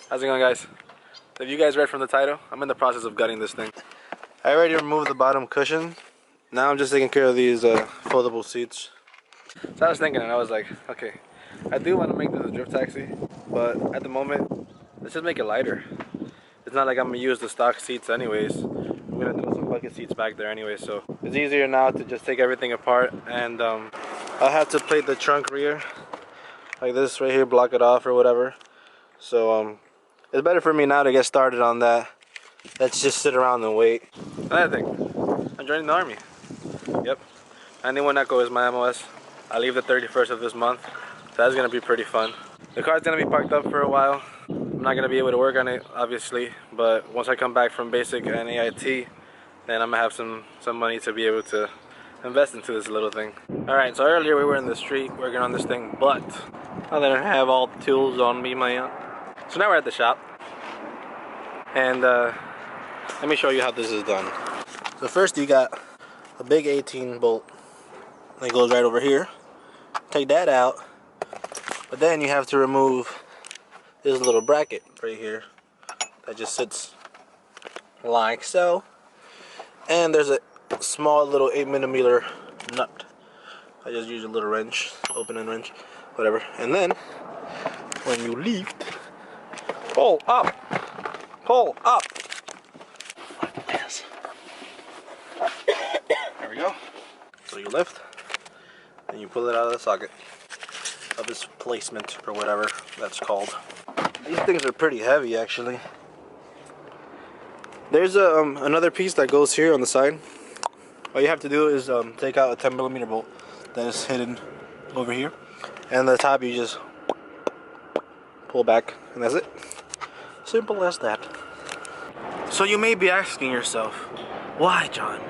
How's it going, guys? Have you guys read from the title? I'm in the process of gutting this thing. I already removed the bottom cushion. Now I'm just taking care of these foldable seats. So I was thinking and I was like, okay, I do want to make this a drift taxi, but at the moment, let's just make it lighter. It's not like I'm gonna use the stock seats anyways. I'm gonna throw some bucket seats back there anyway, so it's easier now to just take everything apart. And I'll have to plate the trunk rear like this right here, block it off or whatever. So it's better for me now to get started on that. Let's just sit around and wait. Another thing, I'm joining the army. Yep, 91 Echo is my MOS. I leave the 31st of this month, so that's gonna be pretty fun. The car's gonna be parked up for a while. I'm not gonna be able to work on it, obviously, but once I come back from basic and AIT, then I'm gonna have some money to be able to invest into this little thing. All right, so earlier we were in the street working on this thing, but I didn't have all the tools on me, man. So now we're at the shop, and let me show you how this is done. So first you got a big 18 bolt that goes right over here. Take that out, but then you have to remove this little bracket right here that just sits like so. And there's a small little 8mm nut. I just use a little wrench, opening wrench, whatever. And then when you lift, pull up like this. There we go. So you lift and you pull it out of the socket of its placement or whatever that's called. These things are pretty heavy actually. There's another piece that goes here on the side. All you have to do is take out a 10mm bolt that is hidden over here, and the top you just pull back, and that's it. Simple as that. So you may be asking yourself, why, John?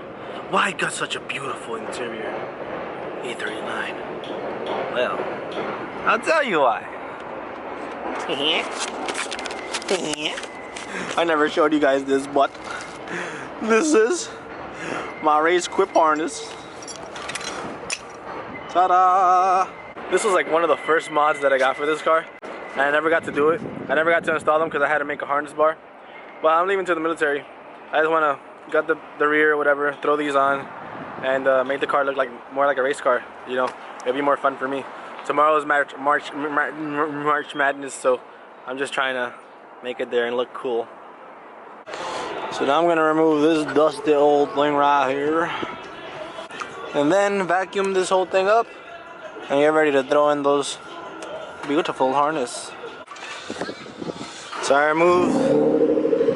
Why got such a beautiful interior E39? Well, I'll tell you why. I never showed you guys this, but this is my Racequip harness. Ta-da! This was like one of the first mods that I got for this car, and I never got to do it. I never got to install them because I had to make a harness bar. But I'm leaving to the military. I just want to gut the rear or whatever, throw these on, and make the car look like more like a race car. You know, it'd be more fun for me. Tomorrow is March Madness, so I'm just trying to make it there and look cool. So now I'm gonna remove this dusty old thing right here, and then vacuum this whole thing up and get ready to throw in those beautiful harness. So I remove,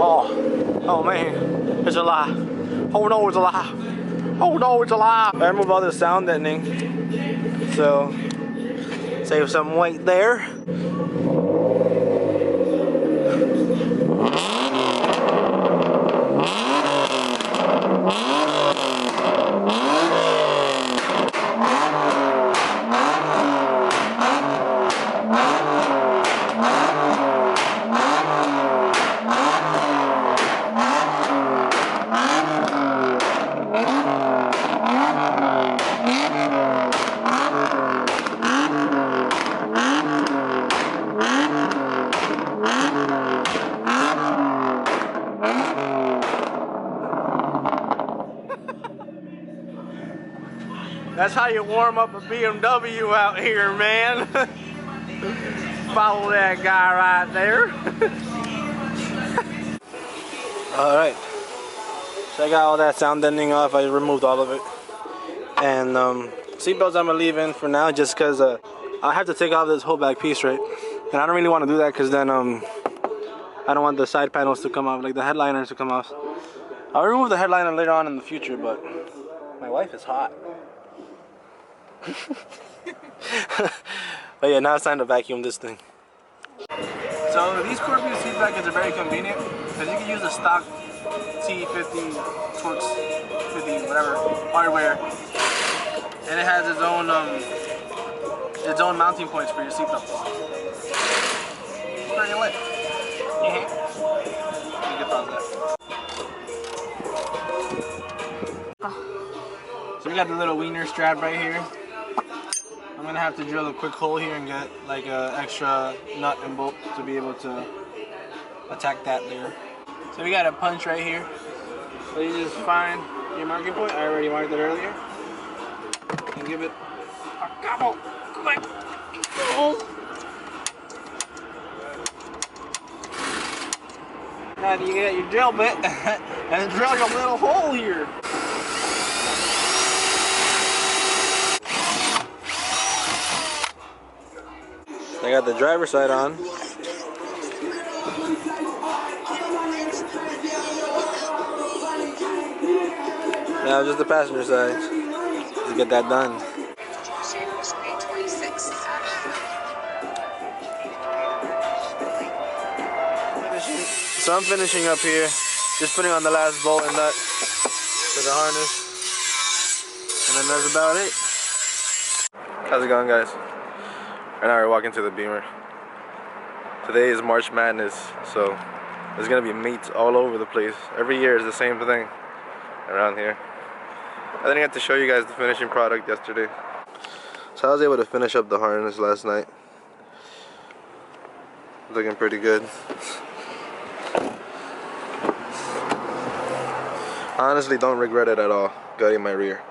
oh man, it's a lie. Oh no, it's a lie. Oh no, it's a lie. I remove all this sound deadening, so save some weight there. That's how you warm up a BMW out here, man. Follow that guy right there. Alright. So I got all that sound deadening off. I removed all of it. And seatbelts I'm going to leave in for now just because I have to take off this whole back piece, right? And I don't really want to do that because then I don't want the side panels to come off, like the headliners to come off. I'll remove the headliner later on in the future, but my wife is hot. But yeah, now it's time to vacuum this thing. So these Scorpio seat brackets are very convenient because you can use the stock T50, Torx 50, whatever hardware, and it has its own mounting points for your seatbelt. It's pretty lit. You can pause that. So we got the little wiener strap right here. I'm gonna have to drill a quick hole here and get like an extra nut and bolt to be able to attack that there. So we got a punch right here. So you just find your marking point. I already marked it earlier. And give it a couple quick pulls. Now you get your drill bit and drill a little hole here. I got the driver's side on. Now just the passenger side to get that done. E36. So I'm finishing up here, just putting on the last bolt and nut to the harness, and then that's about it. How's it going, guys? Right now we're walking to the Beamer. Today is March Madness, so there's gonna be meets all over the place. Every year is the same thing around here. I didn't get to show you guys the finishing product yesterday. So I was able to finish up the harness last night. Looking pretty good. I honestly don't regret it at all, gutting my rear.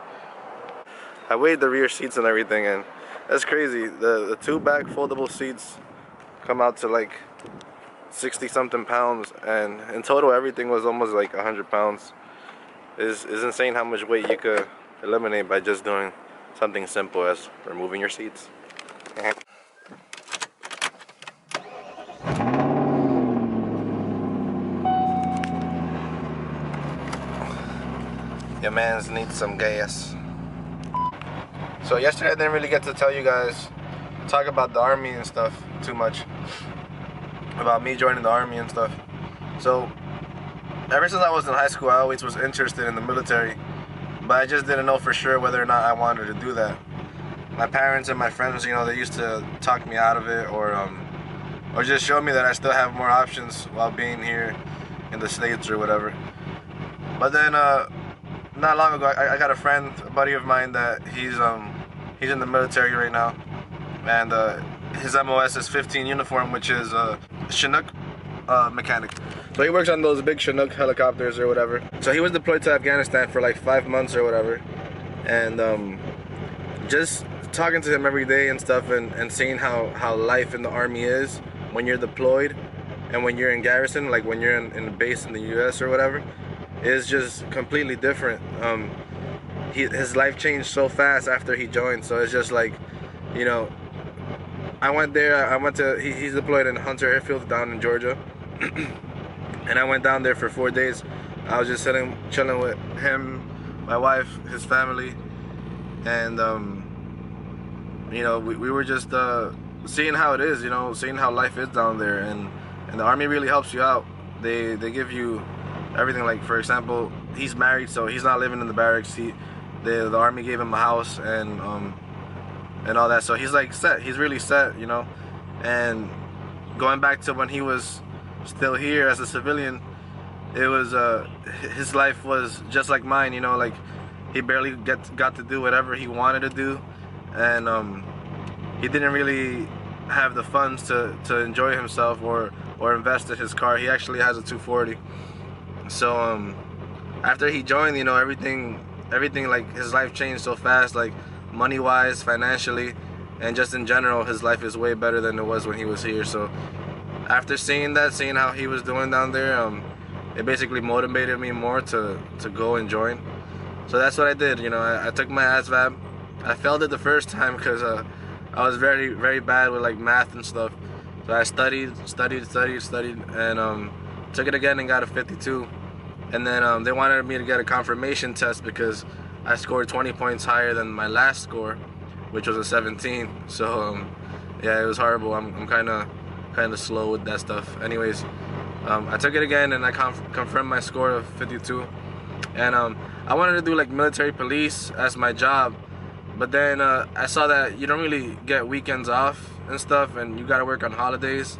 I weighed the rear seats and everything, and that's crazy. The two back foldable seats come out to like 60 something pounds, and in total everything was almost like 100 pounds. It's insane how much weight you could eliminate by just doing something simple as removing your seats. Your mans needs some gas. So yesterday I didn't really get to tell you guys, talk about the army and stuff too much. About me joining the army and stuff. So ever since I was in high school, I always was interested in the military, but I just didn't know for sure whether or not I wanted to do that. My parents and my friends, you know, they used to talk me out of it, or just show me that I still have more options while being here in the States or whatever. But then not long ago, I got a friend, a buddy of mine, that he's in the military right now, and his MOS is 15 uniform, which is Chinook mechanic. So he works on those big Chinook helicopters or whatever. So he was deployed to Afghanistan for like 5 months or whatever, and just talking to him every day and stuff, and seeing how life in the army is when you're deployed and when you're in garrison, like when you're in a base in the US or whatever, is just completely different. His life changed so fast after he joined, so it's just like, you know, I went there, he's deployed in Hunter Airfield down in Georgia, and I went down there for 4 days. I was just chilling with him, my wife, his family, and you know, we were just seeing how it is, you know, seeing how life is down there, and the army really helps you out. They give you everything. Like, for example, he's married, so he's not living in the barracks. The army gave him a house and all that, so he's like set. He's really set, you know. And going back to when he was still here as a civilian, it was his life was just like mine, you know. Like, he barely got to do whatever he wanted to do, and he didn't really have the funds to enjoy himself or invest in his car. He actually has a 240. So after he joined, you know, everything like, his life changed so fast, like money wise, financially, and just in general, his life is way better than it was when he was here. So after seeing how he was doing down there, it basically motivated me more to go and join. So that's what I did. You know, I took my ASVAB. I failed it the first time because I was very, very bad with like math and stuff. So I studied, and took it again and got a 52. And then they wanted me to get a confirmation test because I scored 20 points higher than my last score, which was a 17. So yeah, it was horrible. I'm kind of slow with that stuff. Anyways, I took it again and I confirmed my score of 52. And I wanted to do like military police as my job, but then I saw that you don't really get weekends off and stuff, and you gotta work on holidays.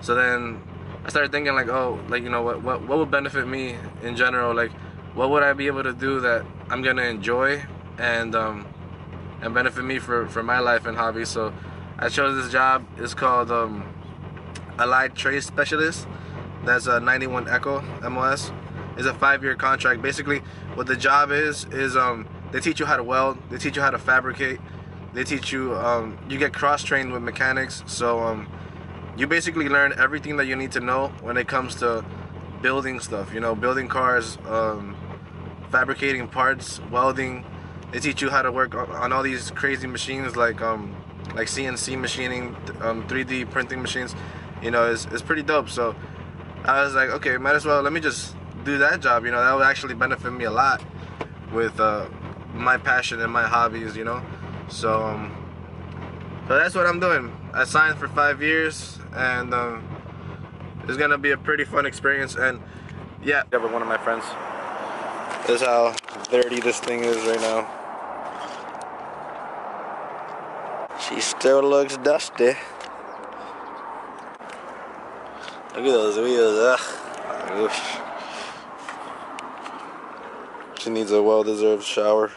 So then I started thinking like, oh, like, you know, what would benefit me in general? Like, what would I be able to do that I'm gonna enjoy and benefit me for my life and hobby? So I chose this job. It's called Allied Trade Specialist, That's a 91 Echo MLS. It's a 5-year contract. Basically, what the job is they teach you how to weld, they teach you how to fabricate, they teach you, you get cross-trained with mechanics, so you basically learn everything that you need to know when it comes to building stuff, you know, building cars, fabricating parts, welding. They teach you how to work on all these crazy machines like CNC machining, 3D printing machines. You know, it's pretty dope. So I was like, okay, might as well, let me just do that job, you know, that would actually benefit me a lot with my passion and my hobbies, you know. So that's what I'm doing. I signed for 5 years, and it's gonna be a pretty fun experience. And yeah, with one of my friends. This is how dirty this thing is right now. She still looks dusty. Look at those wheels. Ugh. She needs a well-deserved shower.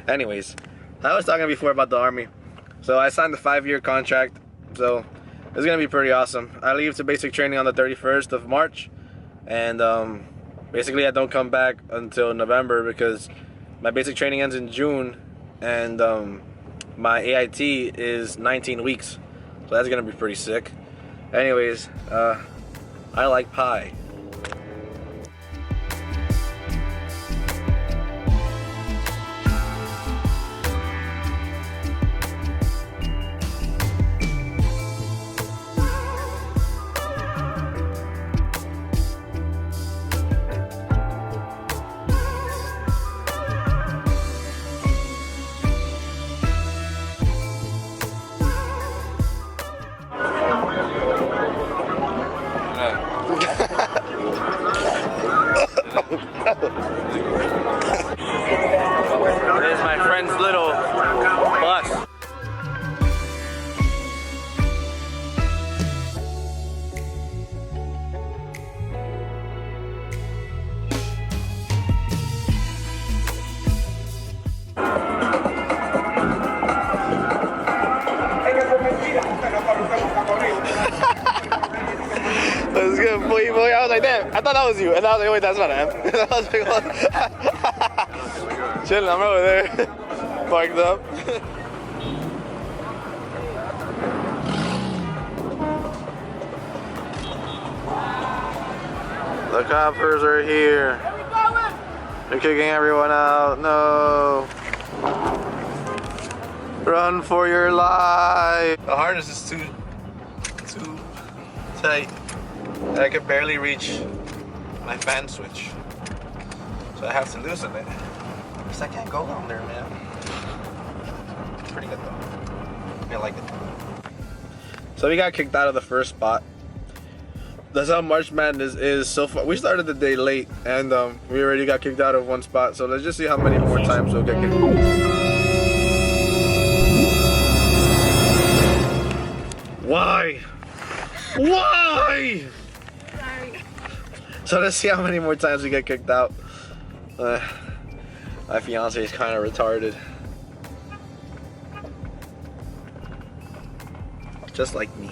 Anyways, I was talking before about the Army. So I signed the 5-year contract, so it's gonna be pretty awesome. I leave to basic training on the 31st of March, and basically I don't come back until November because my basic training ends in June, and my AIT is 19 weeks, so that's gonna be pretty sick. Anyways, I like pie. There's my friend's little bus. Let's go, boy. I was like, damn, I thought that was you. And I was like, wait, that's not him. And I was like, what? Chilling, I'm over there. Parked up. The coppers are here. They're kicking everyone out. No. Run for your life. The harness is too tight. I can barely reach my fan switch, so I have to loosen it. Because I can't go down there, man. It's pretty good though. I like it. So we got kicked out of the first spot. That's how March Madness is so far. We started the day late, and we already got kicked out of one spot. So let's just see how many more times we'll get kicked out. Why? Why? So let's see how many more times we get kicked out. My fiance is kind of retarded. Just like me.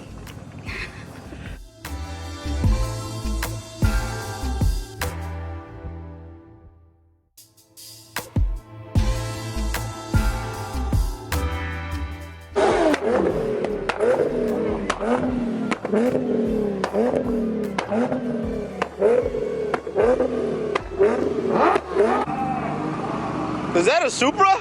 Is that a Supra?